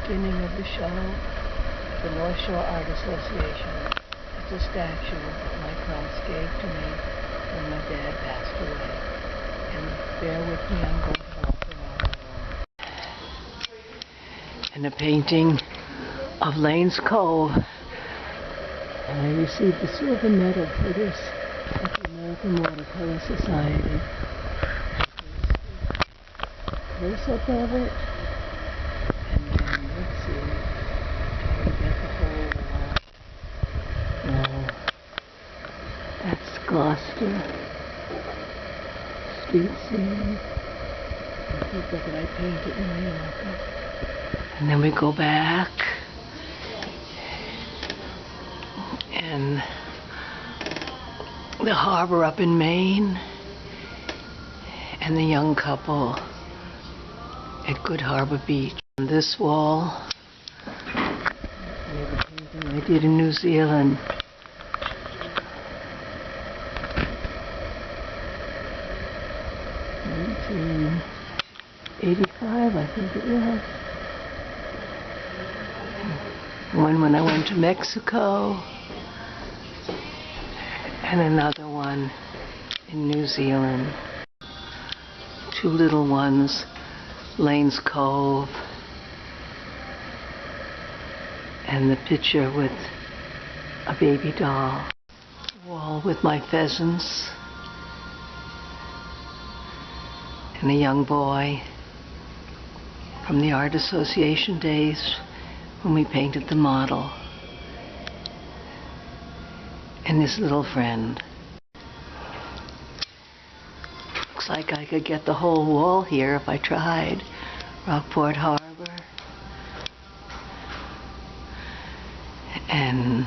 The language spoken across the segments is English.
beginning of the show, the North Shore Art Association. It's a statue that my class gave to me when my dad passed away. And bear with me, I'm going to walk around the room. And a painting of Lane's Cove. And I received the silver medal for this at the American Watercolor Society. Close up of it. And then, let's see, can we get the whole wall? No. That's Gloucester. Street scene. Look at I painted in New York. And then we go back. And the harbor up in Maine. And the young couple at Good Harbor Beach. On this wall, we have a painting I did in New Zealand. '85, I think it was. One when I went to Mexico, and another one in New Zealand. Two little ones, Lane's Cove, and the picture with a baby doll. Wall with my pheasants, and a young boy from the Art Association days when we painted the model, and his little friend. Looks like I could get the whole wall here if I tried. Rockport Harbor and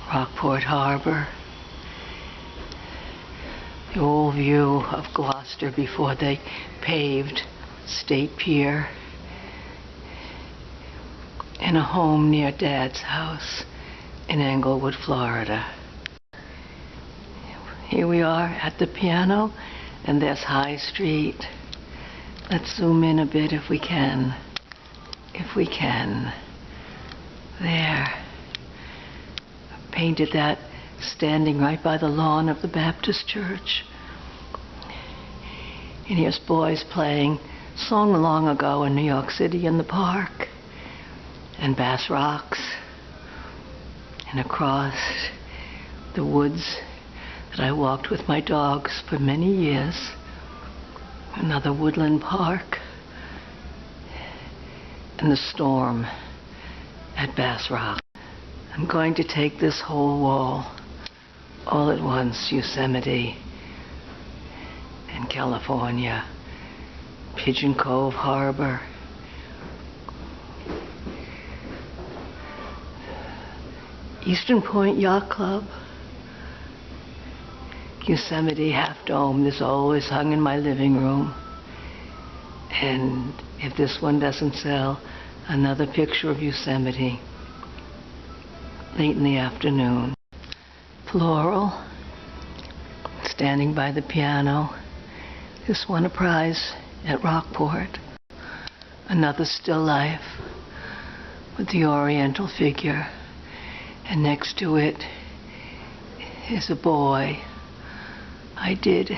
Rockport Harbor. The old view of Gloucester before they paved State Pier, and a home near Dad's house in Englewood, Florida. Here we are at the piano, and there's High Street. Let's zoom in a bit if we can. If we can. There. I painted that standing right by the lawn of the Baptist church. And here's boys playing, sung long ago in New York City in the park, and Bass Rocks, and across the woods that I walked with my dogs for many years, another woodland park, and the storm at Bass Rock. I'm going to take this whole wall all at once, Yosemite and California, Pigeon Cove Harbor, Eastern Point Yacht Club, Yosemite Half Dome. This always hung in my living room. And if this one doesn't sell, another picture of Yosemite late in the afternoon. Floral, standing by the piano. This won a prize at Rockport. Another still life with the oriental figure, and next to it is a boy I did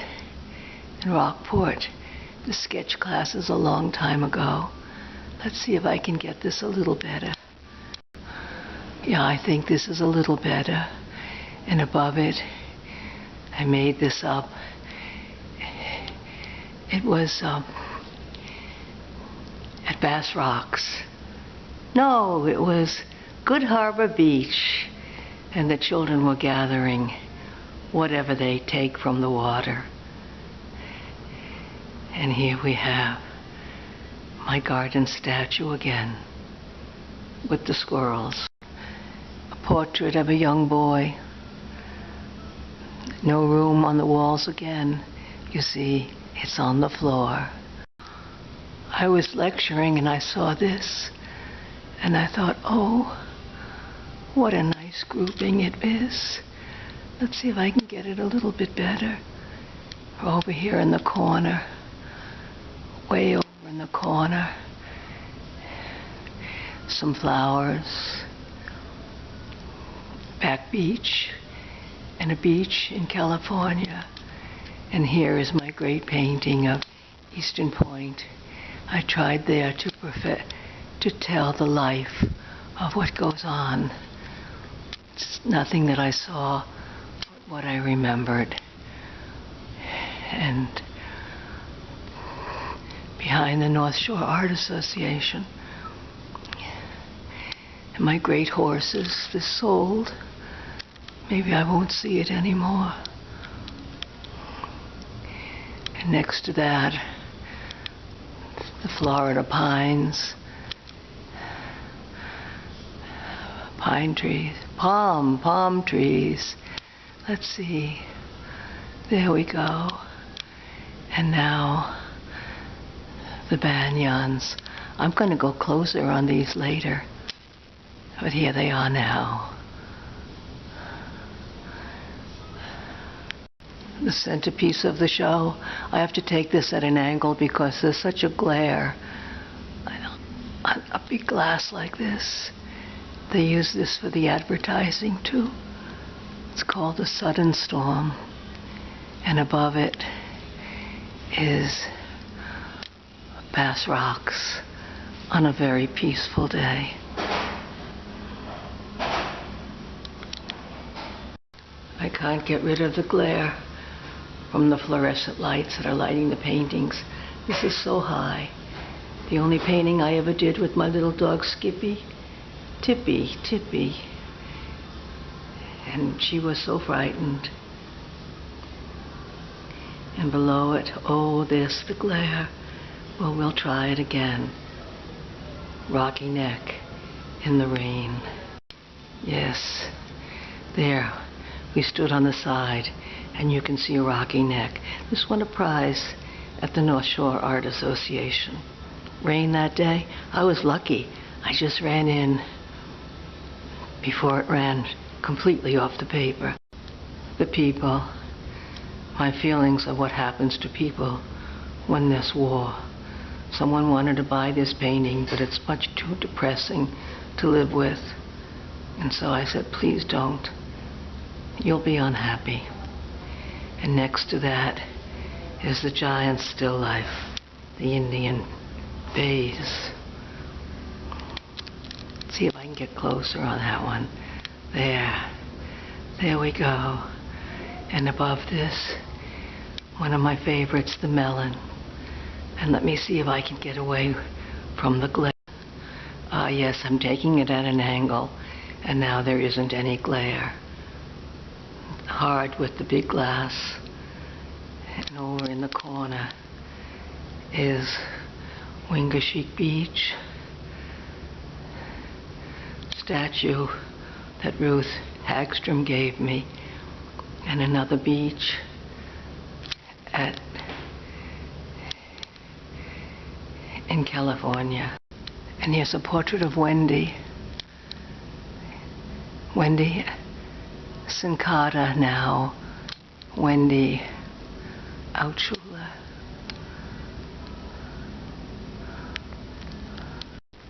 in Rockport, the sketch classes a long time ago. Let's see if I can get this a little better. Yeah, I think this is a little better. And above it, I made this up. It was at Bass Rocks. No, it was Good Harbor Beach, and the children were gathering whatever they take from the water. And here we have my garden statue again with the squirrels. A portrait of a young boy. No room on the walls again. You see, it's on the floor. I was lecturing and I saw this, and I thought, oh, what a nice grouping it is. Let's see if I can get it a little bit better. Over here in the corner, way over in the corner, some flowers, back beach, and a beach in California. And here is my great painting of Eastern Point. I tried there to tell the life of what goes on. It's nothing that I saw, but what I remembered. And behind the North Shore Art Association, and my great horse is sold. Maybe I won't see it anymore. And next to that, the Florida pines, pine trees, palm trees. Let's see. There we go. And now the banyans. I'm going to go closer on these later, but here they are now. The centerpiece of the show. I have to take this at an angle because there's such a glare. A big glass like this. They use this for the advertising too. It's called a sudden storm. And above it is Bass Rocks on a very peaceful day. I can't get rid of the glare from the fluorescent lights that are lighting the paintings. This is so high. The only painting I ever did with my little dog Tippy, and she was so frightened. And below it, oh, there's the glare. Well, we'll try it again. Rocky Neck in the rain. Yes, there. We stood on the side, and you can see a Rocky Neck. This won a prize at the North Shore Art Association. Rain that day, I was lucky. I just ran in before it ran completely off the paper. The people, my feelings of what happens to people when there's war. Someone wanted to buy this painting, but it's much too depressing to live with. And so I said, please don't. You'll be unhappy. And next to that is the giant still life, the Indian bays. Let's see if I can get closer on that one. There we go. And above this, one of my favorites, the melon. And let me see if I can get away from the glare. Yes, I'm taking it at an angle, and now there isn't any glare. Hard with the big glass. And over in the corner is Wingashik Beach. Statue that Ruth Hagstrom gave me. And another beach in California. And here's a portrait of Wendy. Wendy Sincata now. Wendy Altschula.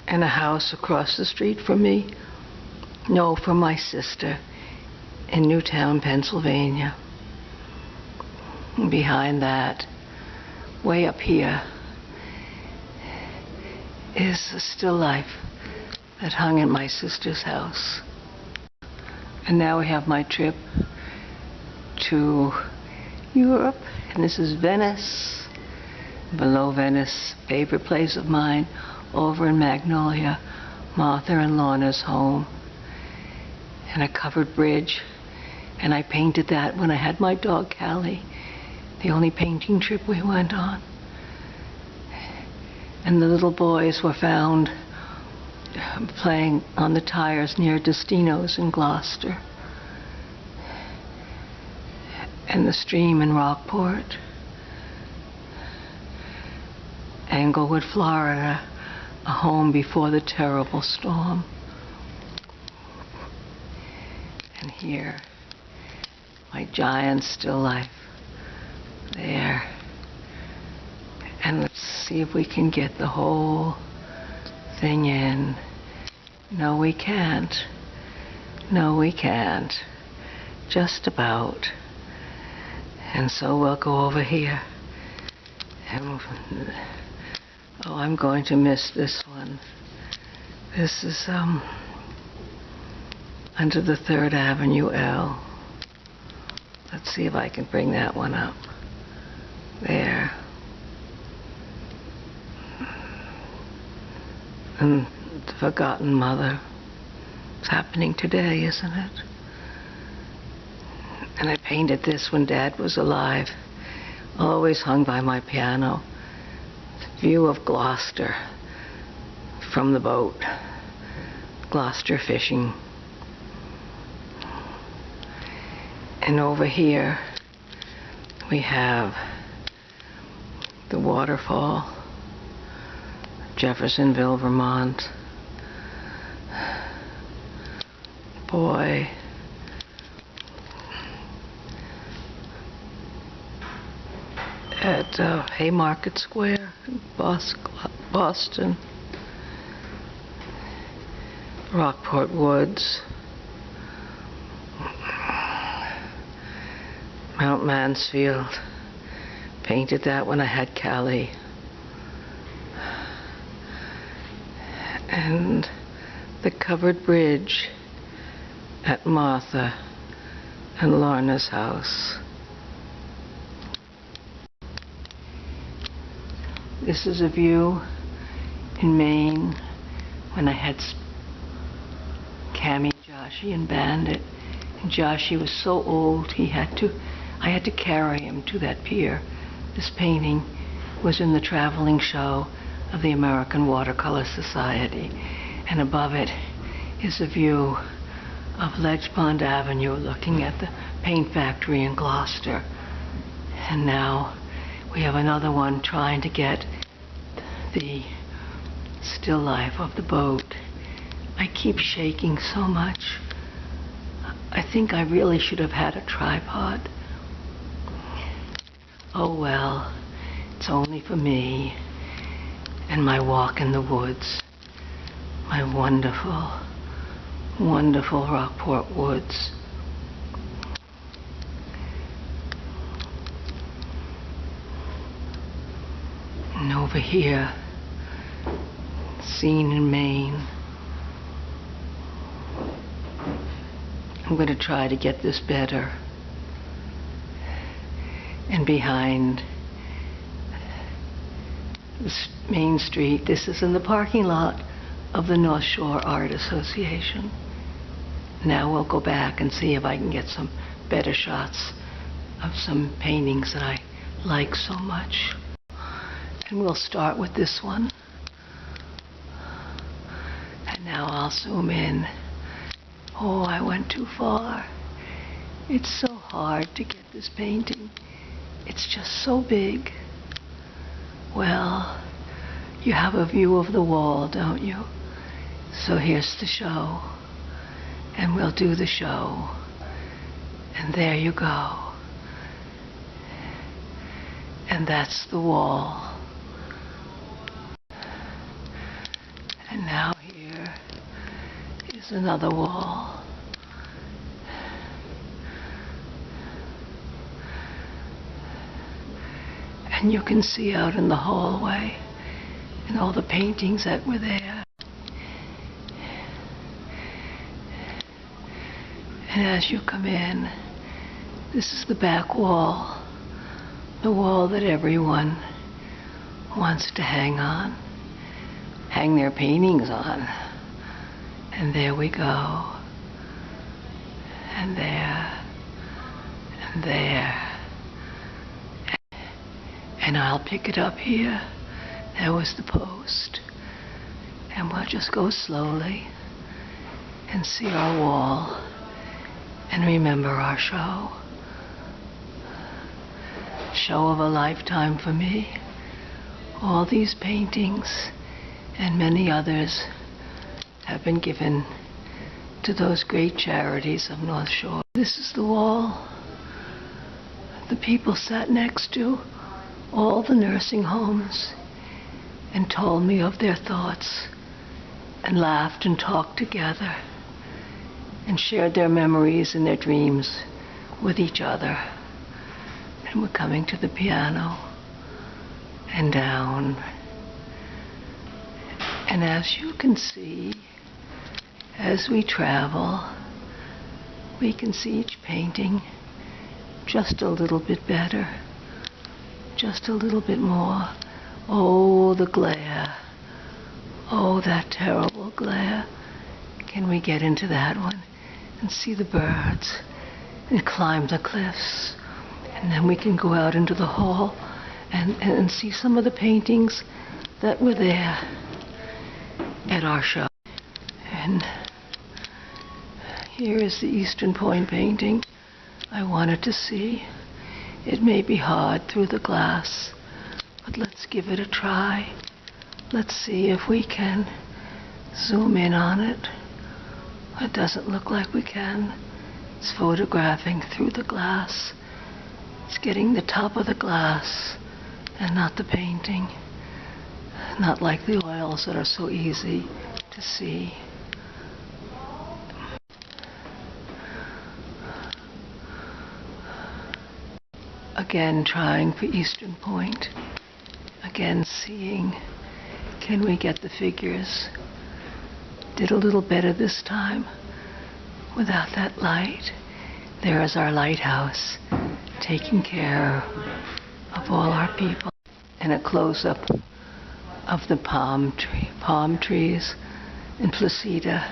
And a house across the street from me. No, from my sister in Newtown, Pennsylvania. And behind that, way up here, is a still life that hung in my sister's house. And now we have my trip to Europe, and this is Venice. Below Venice, favorite place of mine, over in Magnolia, Martha and Lorna's home. And a covered bridge, and I painted that when I had my dog Callie, the only painting trip we went on. And the little boys were found playing on the tires near Destino's in Gloucester. And the stream in Rockport. Englewood, Florida, a home before the terrible storm. And here, my giant still life. There. And let's see if we can get the whole thing in. No, we can't. No, we can't. Just about. And so we'll go over here. And, oh, I'm going to miss this one. This is under the 3rd Avenue L. Let's see if I can bring that one up. There. And the Forgotten Mother. It's happening today, isn't it? And I painted this when Dad was alive. Always hung by my piano. View of Gloucester from the boat. Gloucester fishing. And over here we have the waterfall, Jeffersonville, Vermont. Boy. At Haymarket Square in Boston. Rockport Woods. Mount Mansfield. Painted that when I had Callie. And the covered bridge at Martha and Lorna's house. This is a view in Maine when I had Cammy, Joshy, and Bandit. And Joshy was so old I had to carry him to that pier. This painting was in the traveling show of the American Watercolor Society. And above it is a view of Ledge Pond Avenue looking at the paint factory in Gloucester. And now we have another one trying to get the still life of the boat. I keep shaking so much. I think I really should have had a tripod. Oh well, it's only for me and my walk in the woods. My wonderful, wonderful Rockport Woods. And over here, scene in Maine. I'm going to try to get this better. And behind this Main Street, this is in the parking lot of the North Shore Art Association. Now we'll go back and see if I can get some better shots of some paintings that I like so much. And we'll start with this one. And now I'll zoom in. Oh, I went too far. It's so hard to get this painting. It's just so big. Well, you have a view of the wall, don't you? So here's the show. And we'll do the show. And there you go. And that's the wall. And now here is another wall. And you can see out in the hallway and all the paintings that were there. And as you come in, this is the back wall, the wall that everyone wants to hang their paintings on. And there we go. And there, and there. And I'll pick it up here. There was the post. And we'll just go slowly and see our wall and remember our show. Show of a lifetime for me. All these paintings and many others have been given to those great charities of North Shore. This is the wall the people sat next to, all the nursing homes, and told me of their thoughts and laughed and talked together and shared their memories and their dreams with each other. And we're coming to the piano and down. And as you can see, as we travel, we can see each painting just a little bit better, just a little bit more. Oh, the glare. Oh, that terrible glare. Can we get into that one and see the birds and climb the cliffs? And then we can go out into the hall and see some of the paintings that were there at our show. And here is the Eastern Point painting I wanted to see. It may be hard through the glass, but let's give it a try. Let's see if we can zoom in on it. It doesn't look like we can. It's photographing through the glass. It's getting the top of the glass and not the painting. Not like the oils that are so easy to see. Again, trying for Eastern Point. Again, seeing, can we get the figures? Did a little better this time without that light. There is our lighthouse, taking care of all our people. And a close-up of the palm trees in Placida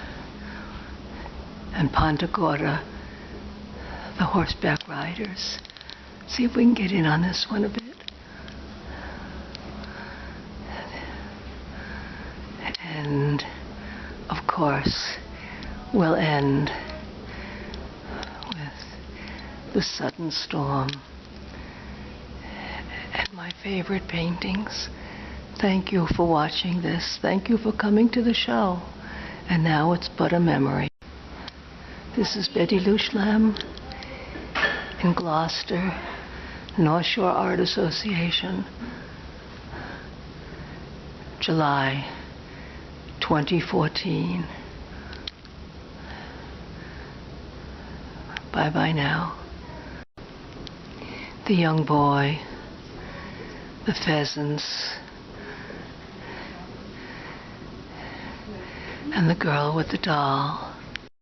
and Ponta Gorda, the horseback riders. See if we can get in on this one a bit. And of course, we'll end with the sudden storm and my favorite paintings. Thank you for watching this. Thank you for coming to the show. And now it's but a memory. This is Betty Lou Schlemm in Gloucester, North Shore Art Association, July 2014. Bye-bye now. The young boy, the pheasants, and the girl with the doll.